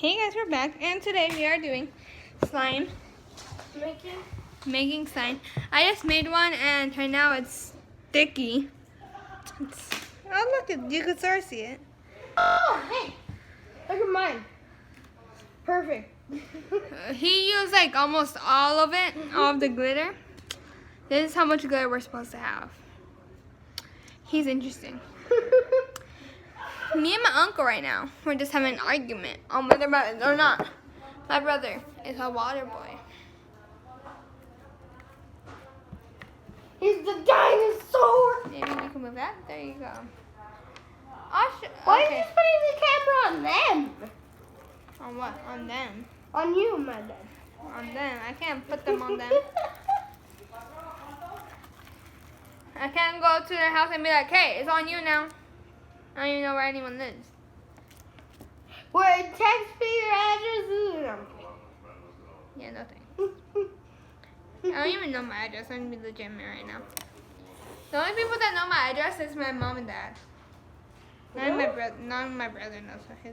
Hey guys, we're back, and today we are doing slime making slime. I just made one, and right now it's sticky. Oh look, you can sort of see it. Oh, hey, look at mine. Perfect. He used like almost all of it, all of the glitter. This is how much glitter we're supposed to have. He's interesting. Me and my uncle right now, we're just having an argument on whether or not my brother is a water boy. He's the dinosaur. Maybe we can move that. There you go. Why are you putting the camera on them? On what? On them. On you, my dad. On them. I can't put them on them. I can't go to their house and be like, hey, it's on you now. I don't even know where anyone lives. Well, text me your address. Yeah, no thanks. I don't even know my address. I'm gonna be legitimate right now. The only people that know my address is my mom and dad. None of my brother knows his